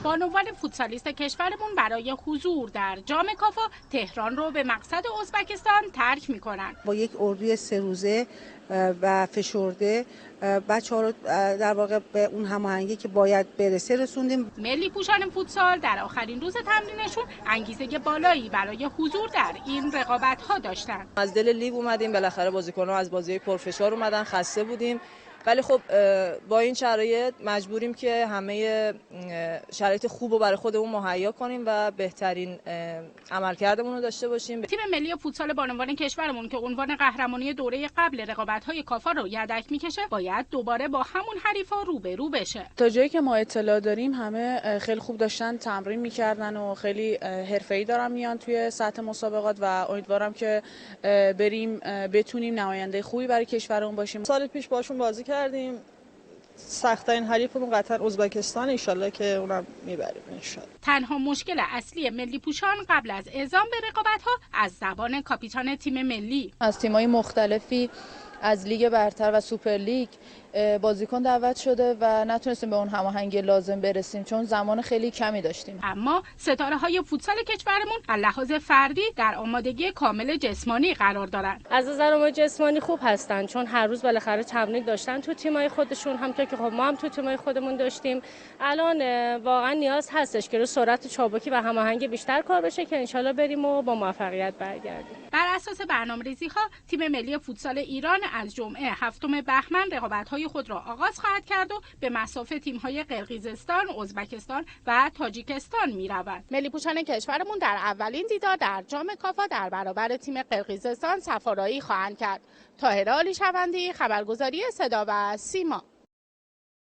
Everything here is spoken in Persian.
بانوان فوتسالیست کشورمون برای حضور در جام کافا تهران رو به مقصد ازبکستان ترک میکنن. با یک اردوی 3 روزه و فشرده بچه‌ها رو در واقع به اون هماهنگی که باید برسه رسوندیم. ملی پوشان فوتسال در آخرین روز تمرینشون انگیزه بالایی برای حضور در این رقابت‌ها داشتن. از دل لیگ اومدیم، بالاخره بازیکن‌ها از بازی پرفشار اومدن، خسته بودیم. ولی خب با این شرایط مجبوریم که همه شرایط خوب رو برای خودمون مهیا کنیم و بهترین عملکردمون رو داشته باشیم. تیم ملی فوتسال بانوان کشورمون که عنوان قهرمانی دوره قبل رقابت‌های کافا رو یدک میکشه، باید دوباره با همون حریفا روبرو بشه. تا جایی که ما اطلاع داریم همه خیلی خوب داشتن تمرین میکردن و خیلی حرفه‌ای دارن میان توی سطح مسابقات و امیدوارم که بریم بتونیم نماینده خوبی برای کشورمون باشیم. سال پیش باشون بازی کردیم، سخت‌ترین حریفمون قطر ازبکستان، ان شاءالله که اونم میبریم ان شاءالله. تنها مشکل اصلی ملی پوشان قبل از اعزام به رقابت‌ها از زبان کاپیتان تیم ملی. از تیم‌های مختلفی از لیگ برتر و سوپر لیگ بازیکن دعوت شده و نتونستیم به اون هماهنگی لازم برسیم چون زمان خیلی کمی داشتیم. اما ستاره‌های فوتسال کشورمون از لحاظ فردی در آمادگی کامل جسمانی قرار دارند. از نظر ما جسمانی خوب هستن چون هر روز بالاخره تمرین داشتن تو تیم‌های خودشون، همونطور که خب ما هم تو تیم‌های خودمون داشتیم. الان واقعا نیاز هستش که رو سرعت چابکی و هماهنگی بیشتر کار بشه که انشالله بریم و با موفقیت برگردیم. بر اساس برنامه‌ریزی‌ها تیم ملی فوتسال ایران از جمعه 7 بهمن رقابت‌های خود را آغاز خواهد کرد و به مصاف تیم‌های قرقیزستان، ازبکستان و تاجیکستان می‌رود. ملی پوشان کشورمون در اولین دیدار در جام کافا در برابر تیم قرقیزستان سفارایی خواهند کرد. طاهره علیشوندی، خبرگزاری صدا و سیما.